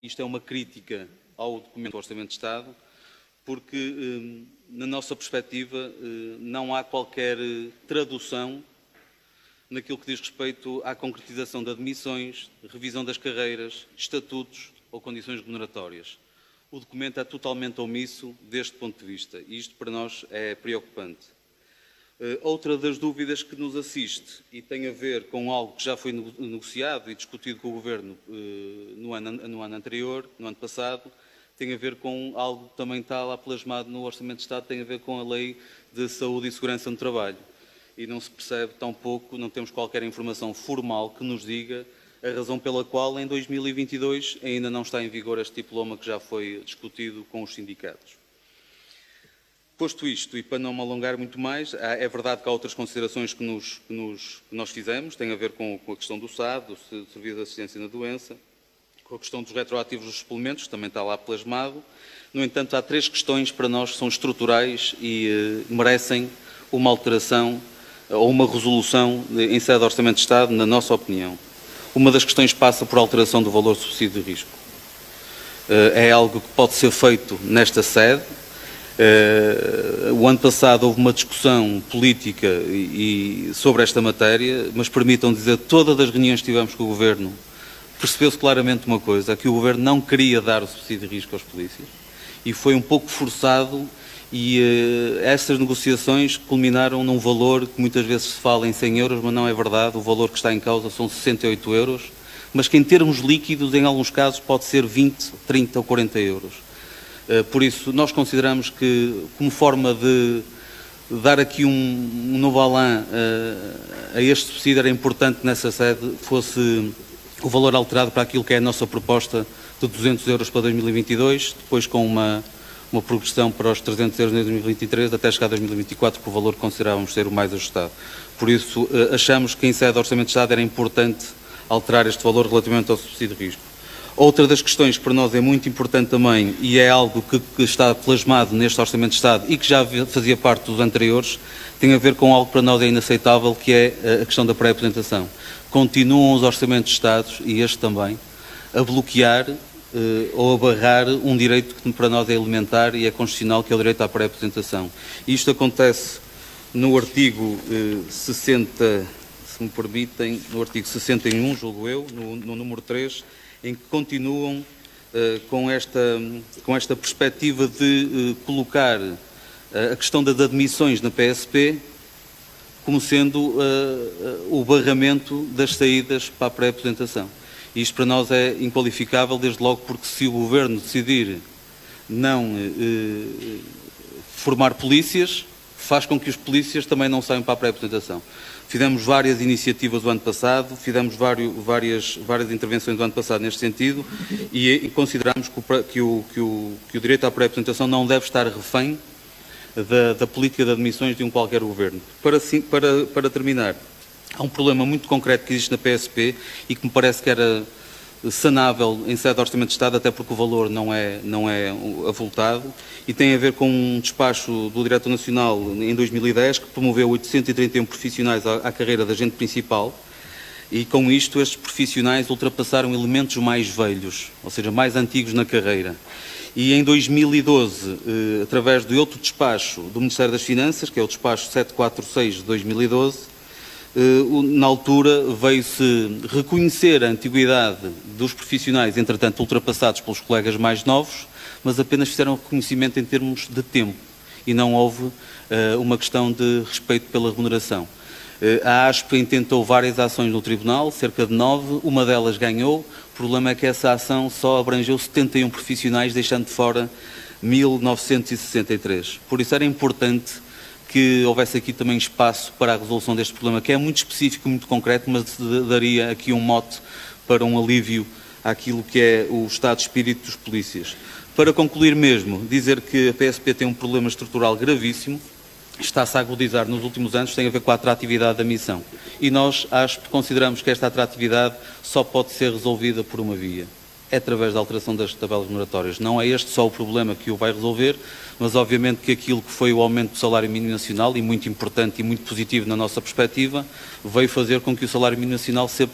Isto é uma crítica ao documento do Orçamento de Estado, porque, na nossa perspectiva, não há qualquer tradução naquilo que diz respeito à concretização de admissões, revisão das carreiras, estatutos ou condições remuneratórias. O documento é totalmente omisso deste ponto de vista e isto para nós é preocupante. Outra das dúvidas que nos assiste e tem a ver com algo que já foi negociado e discutido com o Governo no ano anterior, no ano passado, tem a ver com algo que também está lá plasmado no Orçamento de Estado, tem a ver com a Lei de Saúde e Segurança no Trabalho. E não se percebe tão pouco, não temos qualquer informação formal que nos diga a razão pela qual em 2022 ainda não está em vigor este diploma que já foi discutido com os sindicatos. Posto isto, e para não me alongar muito mais, é verdade que há outras considerações que nós fizemos, tem a ver com a questão do SAD, do Serviço de Assistência na Doença, com a questão dos retroativos dos suplementos, também está lá plasmado. No entanto, há 3 questões para nós que são estruturais e merecem uma alteração ou uma resolução em sede de Orçamento de Estado, na nossa opinião. Uma das questões passa por alteração do valor de subsídio de risco. É algo que pode ser feito nesta sede. O ano passado houve uma discussão política sobre esta matéria, mas permitam dizer que todas as reuniões que tivemos com o Governo percebeu-se claramente uma coisa, que o Governo não queria dar o subsídio de risco aos polícias e foi um pouco forçado e essas negociações culminaram num valor que muitas vezes se fala em 100 euros, mas não é verdade, o valor que está em causa são 68 euros, mas que em termos líquidos, em alguns casos, pode ser 20, 30 ou 40 euros. Por isso, nós consideramos que, como forma de dar aqui um novo alã a este subsídio, era importante nessa sede fosse o valor alterado para aquilo que é a nossa proposta de 200 euros para 2022, depois com uma progressão para os 300 euros em 2023, até chegar a 2024, que o valor que considerávamos ser o mais ajustado. Por isso, achamos que em sede do Orçamento de Estado era importante alterar este valor relativamente ao subsídio de risco. Outra das questões que para nós é muito importante também, e é algo que está plasmado neste Orçamento de Estado e que já fazia parte dos anteriores, tem a ver com algo que para nós é inaceitável, que é a questão da pré-apresentação. Continuam os Orçamentos de Estado, e este também, a bloquear ou a barrar um direito que para nós é elementar e é constitucional, que é o direito à pré-apresentação. Isto acontece no artigo 60, se me permitem, no artigo 61, julgo eu, no número 3, em que continuam com esta perspectiva de colocar a questão das admissões na PSP como sendo o barramento das saídas para a pré-apresentação. Isto para nós é inqualificável, desde logo porque se o Governo decidir não formar polícias, faz com que os polícias também não saiam para a pré-apresentação. Fizemos várias iniciativas o ano passado, fizemos várias intervenções do ano passado neste sentido e consideramos que o direito à pré-apresentação não deve estar refém da política de admissões de um qualquer governo. Para terminar, há um problema muito concreto que existe na PSP e que me parece que era sanável em sede de Orçamento de Estado, até porque o valor não é avultado, e tem a ver com um despacho do Diretor Nacional em 2010 que promoveu 831 profissionais à carreira de agente principal e com isto estes profissionais ultrapassaram elementos mais velhos, ou seja, mais antigos na carreira. E em 2012, através de outro despacho do Ministério das Finanças, que é o despacho 746 de 2012, na altura veio-se reconhecer a antiguidade dos profissionais, entretanto ultrapassados pelos colegas mais novos, mas apenas fizeram reconhecimento em termos de tempo e não houve uma questão de respeito pela remuneração. A ASP intentou várias ações no Tribunal, cerca de 9, uma delas ganhou. O problema é que essa ação só abrangeu 71 profissionais, deixando de fora 1963. Por isso era importante que houvesse aqui também espaço para a resolução deste problema, que é muito específico, muito concreto, mas daria aqui um mote para um alívio àquilo que é o estado de espírito dos polícias. Para concluir mesmo, dizer que a PSP tem um problema estrutural gravíssimo, está-se a agudizar nos últimos anos, tem a ver com a atratividade da missão. E nós, consideramos que esta atratividade só pode ser resolvida por uma via. É através da alteração das tabelas remuneratórias. Não é este só o problema que o vai resolver, mas obviamente que aquilo que foi o aumento do salário mínimo nacional, e muito importante e muito positivo na nossa perspectiva, veio fazer com que o salário mínimo nacional se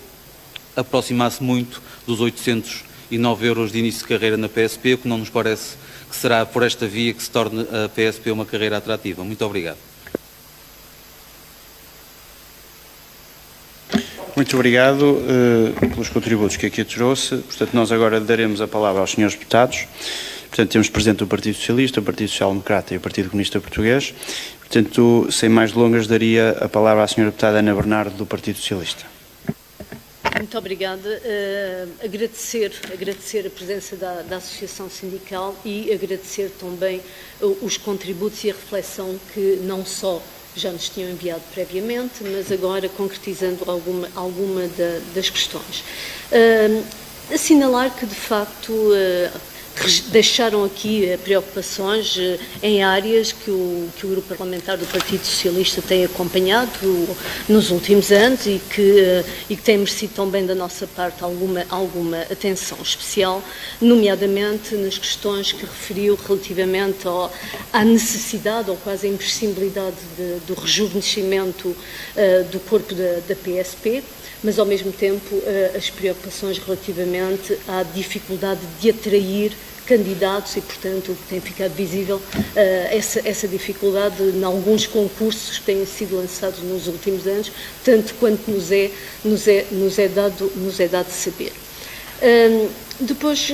aproximasse muito dos 800 e 9 euros de início de carreira na PSP, o que não nos parece que será por esta via que se torne a PSP uma carreira atrativa. Muito obrigado. Muito obrigado pelos contributos que aqui trouxe. Portanto, nós agora daremos a palavra aos senhores deputados. Portanto, temos presente o Partido Socialista, o Partido Social Democrata e o Partido Comunista Português. Portanto, sem mais delongas, daria a palavra à senhora deputada Ana Bernardo, do Partido Socialista. Muito obrigada. Agradecer a presença da Associação Sindical e agradecer também os contributos e a reflexão que não só já nos tinham enviado previamente, mas agora concretizando alguma das questões. Assinalar que, de facto, deixaram aqui preocupações em áreas que o Grupo Parlamentar do Partido Socialista tem acompanhado nos últimos anos e que tem merecido também da nossa parte alguma atenção especial, nomeadamente nas questões que referiu relativamente à necessidade ou quase à imprescindibilidade do rejuvenescimento do corpo da PSP, mas ao mesmo tempo as preocupações relativamente à dificuldade de atrair candidatos e, portanto, o que tem ficado visível, essa dificuldade em alguns concursos que têm sido lançados nos últimos anos, tanto quanto nos é dado saber. Depois,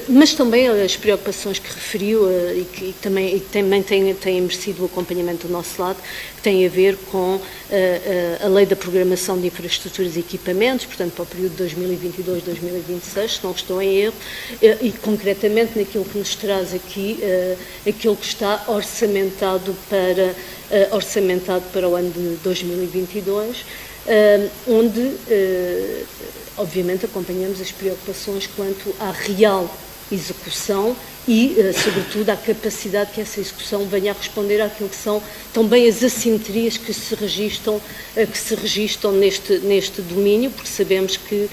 mas também as preocupações que referiu e que também têm merecido o acompanhamento do nosso lado, que têm a ver com a Lei da Programação de Infraestruturas e Equipamentos, portanto, para o período de 2022-2026, se não estou em erro, e concretamente naquilo que nos traz aqui, aquilo que está orçamentado para o ano de 2022, onde obviamente acompanhamos as preocupações quanto à real execução e, sobretudo, à capacidade que essa execução venha a responder àquilo que são também as assimetrias que se registram neste domínio, porque sabemos que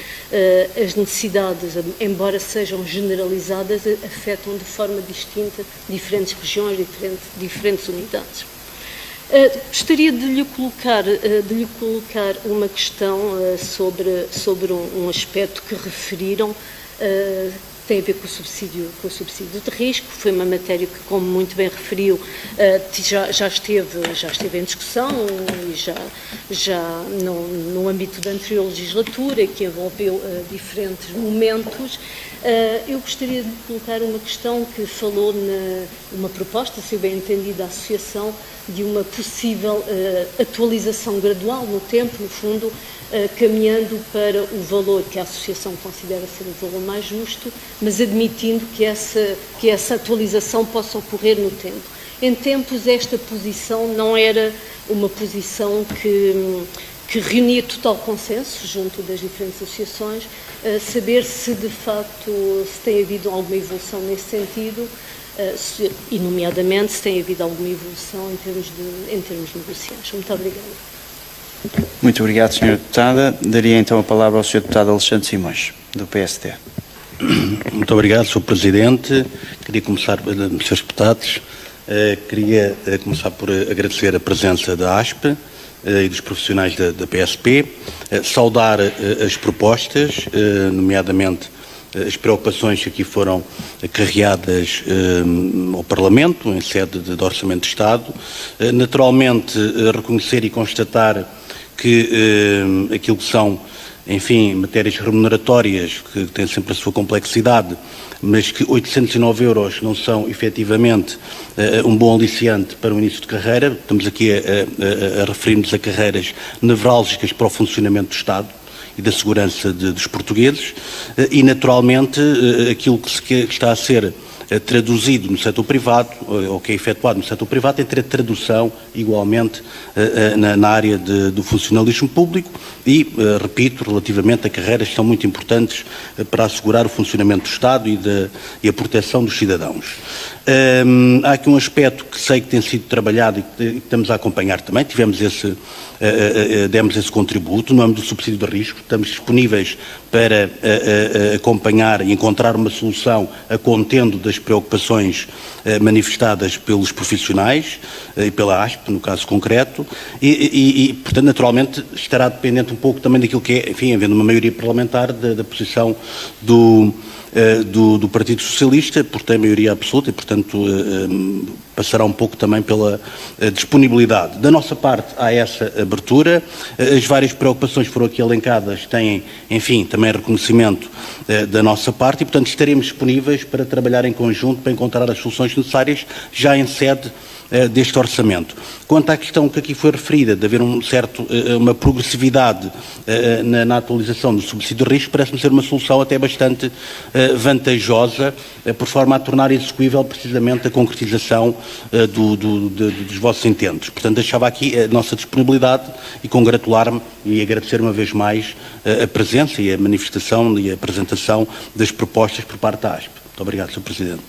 as necessidades, embora sejam generalizadas, afetam de forma distinta diferentes regiões, diferentes unidades. Gostaria de lhe colocar uma questão sobre um aspecto que referiram, que tem a ver com o subsídio de risco. Foi uma matéria que, como muito bem referiu, já esteve em discussão e já no âmbito da anterior legislatura, que envolveu diferentes momentos. Eu gostaria de lhe colocar uma questão que falou numa proposta, se eu bem entendi, da Associação, de uma possível atualização gradual no tempo, no fundo, caminhando para o valor que a Associação considera ser o valor mais justo, mas admitindo que essa atualização possa ocorrer no tempo. Em tempos, esta posição não era uma posição que reunia total consenso junto das diferentes associações, saber se de facto se tem havido alguma evolução nesse sentido, e nomeadamente se tem havido alguma evolução em termos negociais. Muito obrigada. Muito obrigado, Sra. Deputada. Daria então a palavra ao Sr. Deputado Alexandre Simões, do PSD. Muito obrigado, Sr. Presidente. Queria começar, Srs. Deputados, queria começar por agradecer a presença da ASP e dos profissionais da PSP, saudar as propostas, nomeadamente as preocupações que aqui foram acarreadas ao Parlamento, em sede de Orçamento de Estado. Naturalmente, reconhecer e constatar que aquilo que são, enfim, matérias remuneratórias, que têm sempre a sua complexidade, mas que 809 euros não são, efetivamente, um bom aliciante para o início de carreira. Estamos aqui a referir-nos a carreiras nevrálgicas para o funcionamento do Estado e da segurança dos portugueses, e naturalmente aquilo que está a ser traduzido no setor privado, ou que é efetuado no setor privado, tem que ter tradução igualmente na área do funcionalismo público e, repito, relativamente a carreiras que são muito importantes para assegurar o funcionamento do Estado e a proteção dos cidadãos. Há aqui um aspecto que sei que tem sido trabalhado e que estamos a acompanhar também, demos esse contributo no âmbito do subsídio de risco, estamos disponíveis para acompanhar e encontrar uma solução a contendo das preocupações manifestadas pelos profissionais e pela ASP, no caso concreto, e, portanto, naturalmente estará dependente um pouco também daquilo que é, enfim, havendo uma maioria parlamentar, da posição do Partido Socialista, porque tem maioria absoluta e, portanto, passará um pouco também pela disponibilidade. Da nossa parte, há essa abertura. As várias preocupações foram aqui elencadas, têm, enfim, também reconhecimento da nossa parte e, portanto, estaremos disponíveis para trabalhar em conjunto para encontrar as soluções necessárias já em sede deste orçamento. Quanto à questão que aqui foi referida, de haver uma progressividade na atualização do subsídio de risco, parece-me ser uma solução até bastante vantajosa, por forma a tornar execuível precisamente a concretização dos vossos intentos. Portanto, deixava aqui a nossa disponibilidade e congratular-me e agradecer uma vez mais a presença e a manifestação e a apresentação das propostas por parte da ASP. Muito obrigado, Sr. Presidente.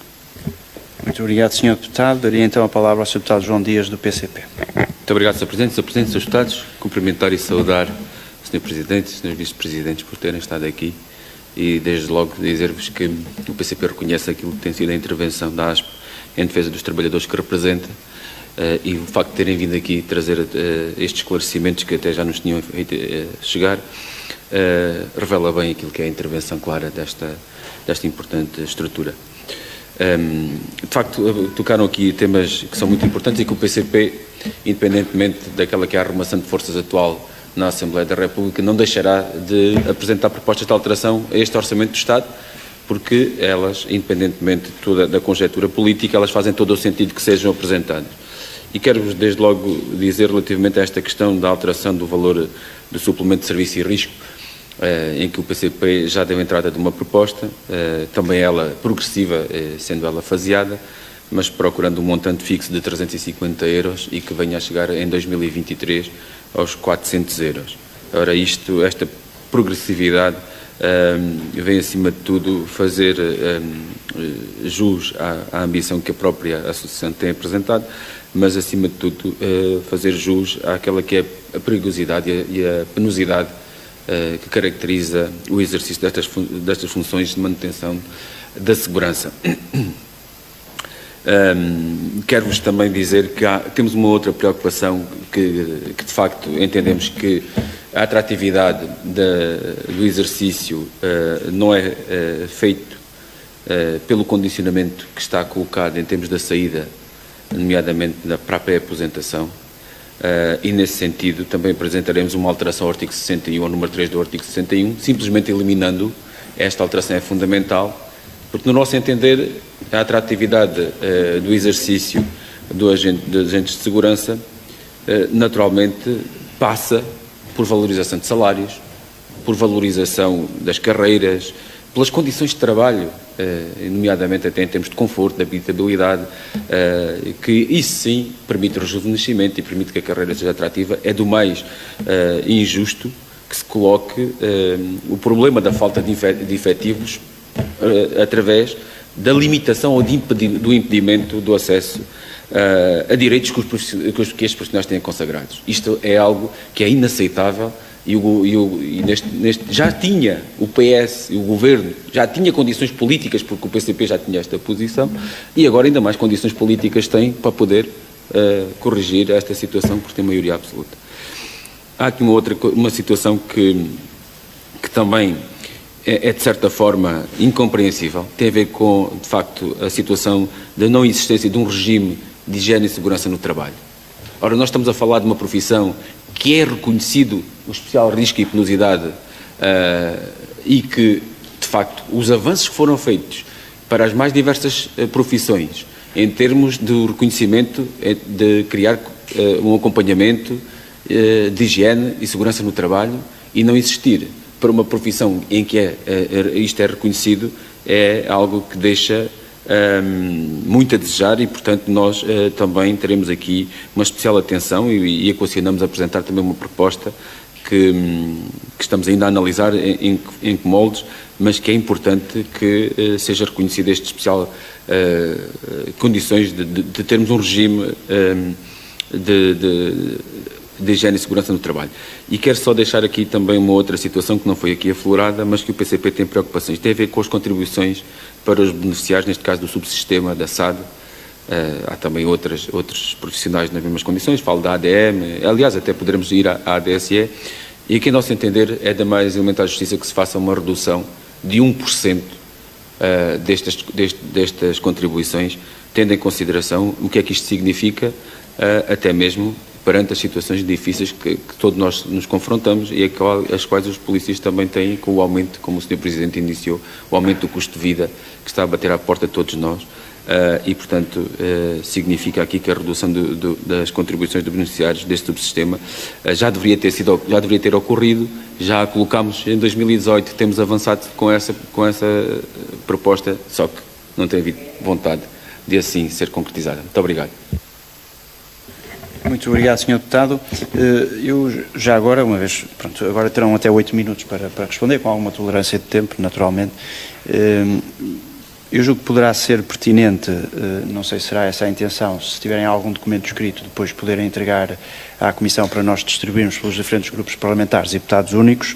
Muito obrigado, Sr. Deputado. Daria então a palavra ao Sr. Deputado João Dias, do PCP. Muito obrigado, Sr. Presidente. Sr. Presidente, Srs. Deputados, cumprimentar e saudar o Sr. Presidente e os Srs. Vice-Presidentes por terem estado aqui e, desde logo, dizer-vos que o PCP reconhece aquilo que tem sido a intervenção da ASP em defesa dos trabalhadores que representa e o facto de terem vindo aqui trazer estes esclarecimentos que até já nos tinham feito chegar revela bem aquilo que é a intervenção clara desta importante estrutura. De facto, tocaram aqui temas que são muito importantes e que o PCP, independentemente daquela que é a arrumação de forças atual na Assembleia da República, não deixará de apresentar propostas de alteração a este Orçamento do Estado, porque elas, independentemente da conjectura política, elas fazem todo o sentido que sejam apresentadas. E quero-vos, desde logo, dizer relativamente a esta questão da alteração do valor do suplemento de serviço e risco, em que o PCP já deu entrada de uma proposta, também ela progressiva, sendo ela faseada, mas procurando um montante fixo de 350 euros e que venha a chegar em 2023 aos 400 euros. Ora, esta progressividade vem, acima de tudo, fazer jus à ambição que a própria Associação tem apresentado, mas, acima de tudo, fazer jus àquela que é a perigosidade e a penosidade que caracteriza o exercício destas funções de manutenção da segurança. Quero-vos também dizer que temos uma outra preocupação que de facto entendemos que a atratividade do exercício não é feito pelo condicionamento que está colocado em termos da saída, nomeadamente para a pré-aposentação. E, nesse sentido, também apresentaremos uma alteração ao artigo 61, ao número 3 do artigo 61, simplesmente eliminando. Esta alteração é fundamental, porque, no nosso entender, a atratividade do exercício dos agentes de segurança, naturalmente, passa por valorização de salários, por valorização das carreiras, pelas condições de trabalho, nomeadamente até em termos de conforto, de habitabilidade, que isso sim permite o rejuvenescimento e permite que a carreira seja atrativa. É do mais injusto que se coloque o problema da falta de efetivos através da limitação ou do impedimento do acesso a direitos que estes profissionais têm consagrados. Isto é algo que é inaceitável. Já tinha o PS e o Governo, já tinha condições políticas, porque o PCP já tinha esta posição, e agora ainda mais condições políticas tem para poder corrigir esta situação, porque tem maioria absoluta. Há aqui uma situação que também é de certa forma incompreensível, tem a ver com, de facto, a situação da não existência de um regime de higiene e segurança no trabalho. Ora, nós estamos a falar de uma profissão que é reconhecido o especial risco e penosidade e que, de facto, os avanços que foram feitos para as mais diversas profissões, em termos do reconhecimento, de criar um acompanhamento de higiene e segurança no trabalho e não existir para uma profissão em que isto é reconhecido, é algo que deixa muito a desejar e, portanto, nós também teremos aqui uma especial atenção e equacionamos apresentar também uma proposta que estamos ainda a analisar em que moldes, mas que é importante que seja reconhecido este especial condições de termos um regime de higiene e segurança no trabalho. E quero só deixar aqui também uma outra situação que não foi aqui aflorada, mas que o PCP tem preocupações. Tem a ver com as contribuições para os beneficiários, neste caso do subsistema da SAD. Há também outros profissionais nas mesmas condições, falo da ADM, aliás, até poderemos ir à ADSE, e aqui, a nosso entender, é da mais elementar justiça que se faça uma redução de 1% destas contribuições, tendo em consideração o que é que isto significa, até mesmo perante as situações difíceis que todos nós nos confrontamos e as quais os polícias também têm com o aumento, como o Sr. Presidente iniciou, o aumento do custo de vida que está a bater à porta de todos nós. E, portanto, significa aqui que a redução das contribuições dos beneficiários deste subsistema já deveria ter ocorrido, já a colocámos em 2018, temos avançado com essa proposta, só que não tem havido vontade de assim ser concretizada. Muito obrigado. Muito obrigado, Sr. Deputado. Eu já agora, uma vez, pronto, agora terão até 8 minutos para responder, com alguma tolerância de tempo, naturalmente. Eu julgo que poderá ser pertinente, não sei se será essa a intenção, se tiverem algum documento escrito, depois poderem entregar à Comissão para nós distribuirmos pelos diferentes grupos parlamentares e deputados únicos,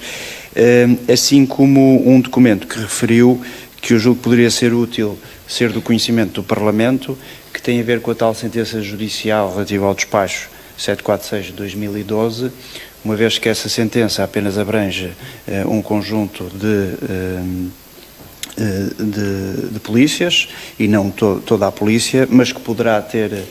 assim como um documento que referiu que eu julgo que poderia ser útil ser do conhecimento do Parlamento, que tem a ver com a tal sentença judicial relativa ao despacho 746 de 2012, uma vez que essa sentença apenas abrange um conjunto de polícias e não toda a polícia, mas que poderá ter,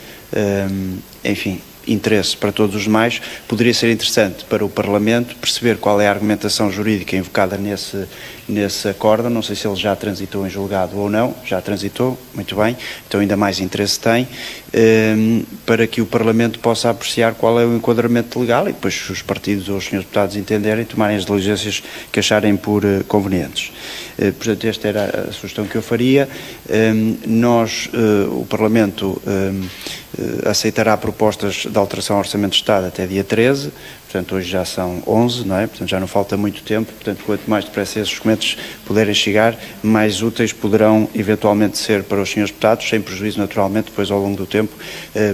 enfim, interesse para todos os demais. Poderia ser interessante para o Parlamento perceber qual é a argumentação jurídica invocada nesse acórdão. Não sei se ele já transitou em julgado ou não. Já transitou, muito bem, então ainda mais interesse tem, para que o Parlamento possa apreciar qual é o enquadramento legal e depois os partidos ou os senhores deputados entenderem e tomarem as diligências que acharem por convenientes. Portanto, esta era a sugestão que eu faria. O Parlamento aceitará propostas de alteração ao Orçamento de Estado até dia 13, portanto hoje já são 11, não é? Portanto já não falta muito tempo, portanto quanto mais depressa esses documentos puderem chegar, mais úteis poderão eventualmente ser para os senhores deputados, sem prejuízo naturalmente, depois ao longo do tempo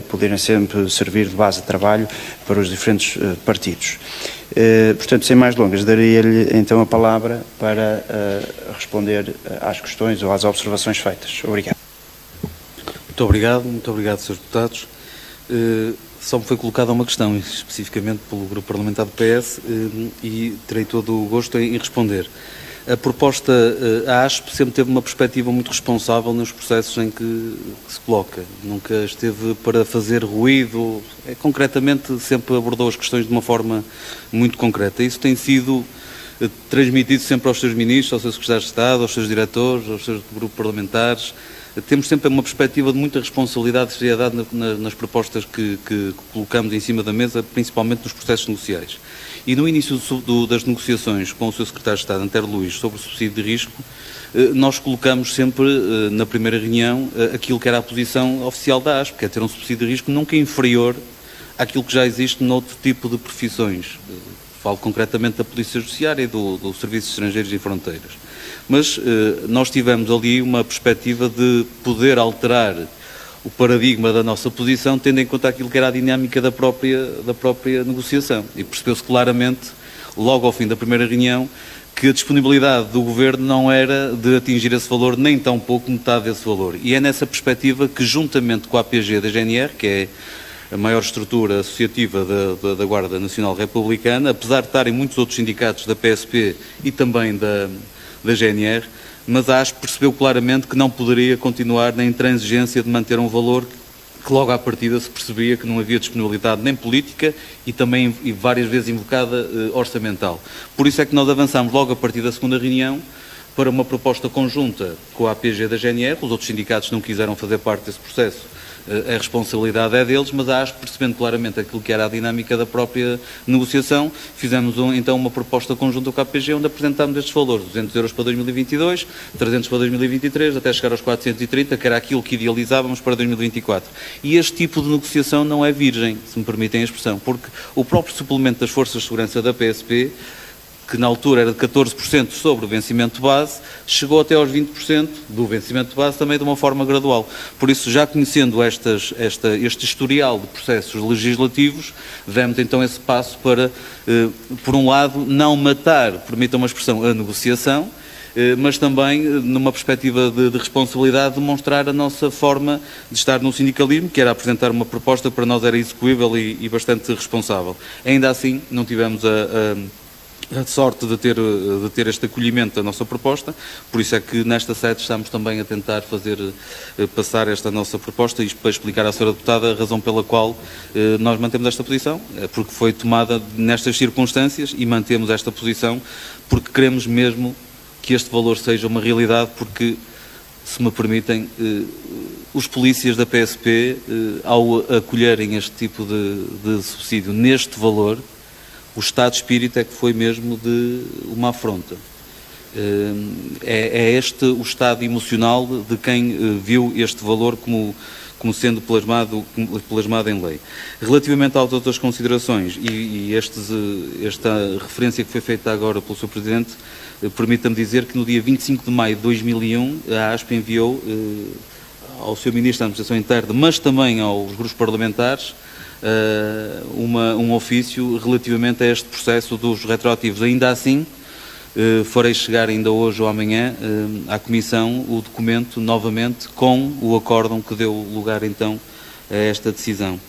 poderem sempre servir de base de trabalho para os diferentes partidos. Portanto, sem mais longas, daria-lhe então a palavra para responder às questões ou às observações feitas. Obrigado. Muito obrigado, Srs. Deputados. Só me foi colocada uma questão, especificamente pelo Grupo Parlamentar do PS, e terei todo o gosto em responder. A proposta, a ASP sempre teve uma perspectiva muito responsável nos processos em que se coloca. Nunca esteve para fazer ruído, concretamente sempre abordou as questões de uma forma muito concreta. Isso tem sido transmitido sempre aos seus ministros, aos seus secretários de Estado, aos seus diretores, aos seus grupos parlamentares. Temos sempre uma perspectiva de muita responsabilidade e seriedade nas propostas que colocamos em cima da mesa, principalmente nos processos negociais. E no início das negociações com o Sr. Secretário de Estado, Antero Luís, sobre o subsídio de risco, nós colocamos sempre, na primeira reunião, aquilo que era a posição oficial da ASP, que é ter um subsídio de risco nunca inferior àquilo que já existe noutro tipo de profissões. Falo concretamente da Polícia Judiciária e do Serviços Estrangeiros e Fronteiras. Mas nós tivemos ali uma perspectiva de poder alterar o paradigma da nossa posição, tendo em conta aquilo que era a dinâmica da própria negociação. E percebeu-se claramente, logo ao fim da primeira reunião, que a disponibilidade do Governo não era de atingir esse valor, nem tão pouco metade desse valor. E é nessa perspectiva que, juntamente com a APG da GNR, que é a maior estrutura associativa da Guarda Nacional Republicana, apesar de estarem muitos outros sindicatos da PSP e também da GNR, mas a ASP percebeu claramente que não poderia continuar na intransigência de manter um valor que logo à partida se percebia que não havia disponibilidade nem política e também e várias vezes invocada orçamental. Por isso é que nós avançamos logo a partir da segunda reunião para uma proposta conjunta com a APG da GNR. Os outros sindicatos não quiseram fazer parte desse processo, a responsabilidade é deles, mas a ASP, percebendo claramente aquilo que era a dinâmica da própria negociação, fizemos então uma proposta conjunta com a APG, onde apresentámos estes valores, 200 euros para 2022, 300 para 2023, até chegar aos 430, que era aquilo que idealizávamos para 2024. E este tipo de negociação não é virgem, se me permitem a expressão, porque o próprio suplemento das Forças de Segurança da PSP, que na altura era de 14% sobre o vencimento base, chegou até aos 20% do vencimento base também de uma forma gradual. Por isso, já conhecendo este historial de processos legislativos, demos então esse passo para, por um lado, não matar, permitam uma expressão, a negociação, mas também, numa perspectiva de responsabilidade, demonstrar a nossa forma de estar no sindicalismo, que era apresentar uma proposta que para nós era execuível e bastante responsável. Ainda assim, não tivemos a sorte de ter este acolhimento da nossa proposta, por isso é que nesta sede estamos também a tentar passar esta nossa proposta e para explicar à Sra. Deputada a razão pela qual nós mantemos esta posição, porque foi tomada nestas circunstâncias e mantemos esta posição porque queremos mesmo que este valor seja uma realidade, porque, se me permitem, os polícias da PSP, ao acolherem este tipo de subsídio neste valor, o estado de espírito é que foi mesmo de uma afronta. É este o estado emocional de quem viu este valor como sendo plasmado em lei. Relativamente às outras considerações e esta referência que foi feita agora pelo Sr. Presidente, permita-me dizer que no dia 25 de maio de 2001 a ASP enviou ao Sr. Ministro da Administração Interna, mas também aos grupos parlamentares, um ofício relativamente a este processo dos retroativos. Ainda assim, farei chegar ainda hoje ou amanhã à Comissão o documento novamente com o acórdão que deu lugar então a esta decisão.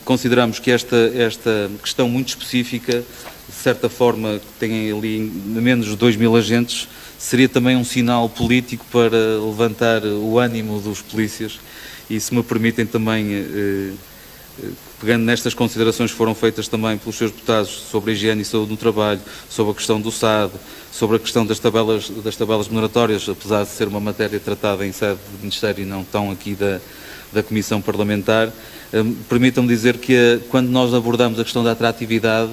Consideramos que esta questão muito específica, de certa forma, que tem ali menos de 2.000 agentes, seria também um sinal político para levantar o ânimo dos polícias e, se me permitem também, pegando nestas considerações que foram feitas também pelos seus deputados sobre a higiene e saúde no trabalho, sobre a questão do SAD, sobre a questão das tabelas remuneratórias, apesar de ser uma matéria tratada em sede do Ministério e não tão aqui da Comissão Parlamentar, permitam-me dizer que quando nós abordamos a questão da atratividade,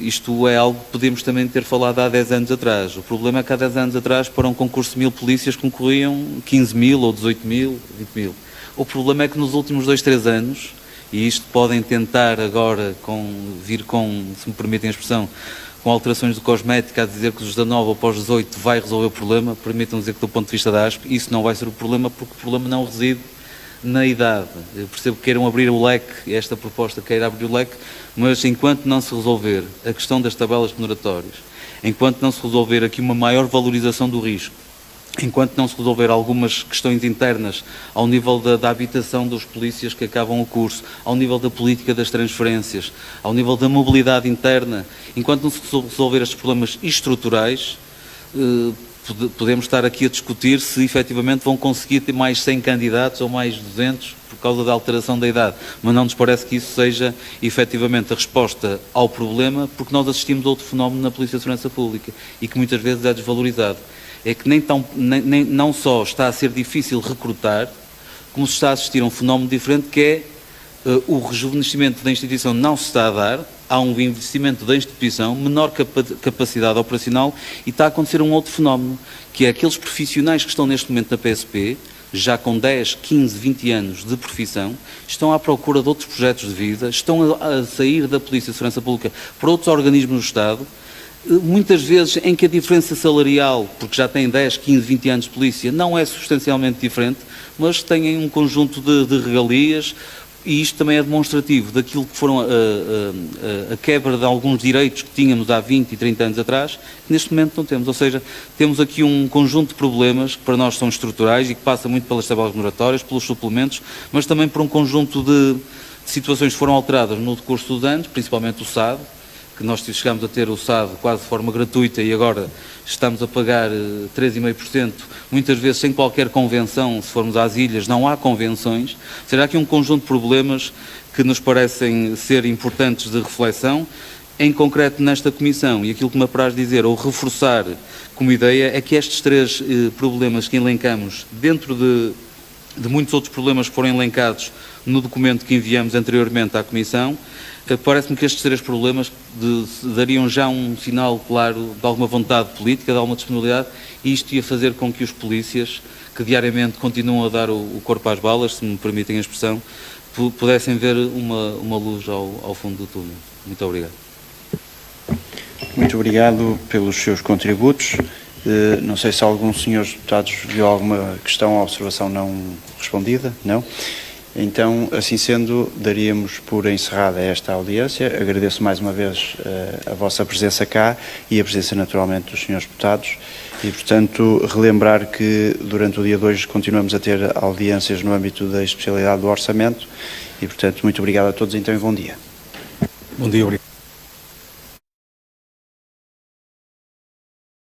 isto é algo que podemos também ter falado há 10 anos atrás. O problema é que há 10 anos atrás, para um concurso de 1.000 polícias, concorriam 15.000 ou 18.000, 20.000. O problema é que nos últimos 2, 3 anos, e isto podem tentar agora vir com, se me permitem a expressão, com alterações de cosmética, a dizer que os 19 após 18 vai resolver o problema, permitam dizer que do ponto de vista da ASP, isso não vai ser o problema, porque o problema não reside na idade. Eu percebo que queiram abrir o leque, esta proposta queira abrir o leque, mas enquanto não se resolver a questão das tabelas remuneratórias, enquanto não se resolver aqui uma maior valorização do risco, enquanto não se resolver algumas questões internas ao nível da habitação dos polícias que acabam o curso, ao nível da política das transferências, ao nível da mobilidade interna, enquanto não se resolver estes problemas estruturais, podemos estar aqui a discutir se efetivamente vão conseguir ter mais 100 candidatos ou mais 200 por causa da alteração da idade, mas não nos parece que isso seja efetivamente a resposta ao problema, porque nós assistimos a outro fenómeno na Polícia de Segurança Pública e que muitas vezes é desvalorizado. É que não só está a ser difícil recrutar, como se está a assistir a um fenómeno diferente, que é o rejuvenescimento da instituição não se está a dar, há um investimento da instituição, menor capacidade operacional, e está a acontecer um outro fenómeno, que é aqueles profissionais que estão neste momento na PSP, já com 10, 15, 20 anos de profissão, estão à procura de outros projetos de vida, estão a sair da Polícia de Segurança Pública para outros organismos do Estado, muitas vezes em que a diferença salarial, porque já têm 10, 15, 20 anos de polícia, não é substancialmente diferente, mas têm um conjunto de regalias, e isto também é demonstrativo daquilo que foram a quebra de alguns direitos que tínhamos há 20 e 30 anos atrás, que neste momento não temos. Ou seja, temos aqui um conjunto de problemas que para nós são estruturais e que passa muito pelas tabelas remuneratórias, pelos suplementos, mas também por um conjunto de situações que foram alteradas no decurso dos anos, principalmente o SAD, que nós chegamos a ter o SAD quase de forma gratuita e agora estamos a pagar 3,5%, muitas vezes sem qualquer convenção. Se formos às ilhas não há convenções. Será aqui um conjunto de problemas que nos parecem ser importantes de reflexão, em concreto nesta Comissão, e aquilo que me apraz dizer ou reforçar como ideia é que estes 3 problemas que elencamos, dentro de muitos outros problemas que foram elencados no documento que enviamos anteriormente à Comissão, parece-me que estes 3 problemas dariam já um sinal claro de alguma vontade política, de alguma disponibilidade, e isto ia fazer com que os polícias, que diariamente continuam a dar o corpo às balas, se me permitem a expressão, pudessem ver uma luz ao fundo do túnel. Muito obrigado. Muito obrigado pelos seus contributos. Não sei se algum senhor deputados viu alguma questão ou observação não respondida. Não? Então, assim sendo, daríamos por encerrada esta audiência. Agradeço mais uma vez a vossa presença cá e a presença, naturalmente, dos senhores deputados. E, portanto, relembrar que durante o dia 2 continuamos a ter audiências no âmbito da especialidade do orçamento. E, portanto, muito obrigado a todos então e bom dia. Bom dia, obrigado.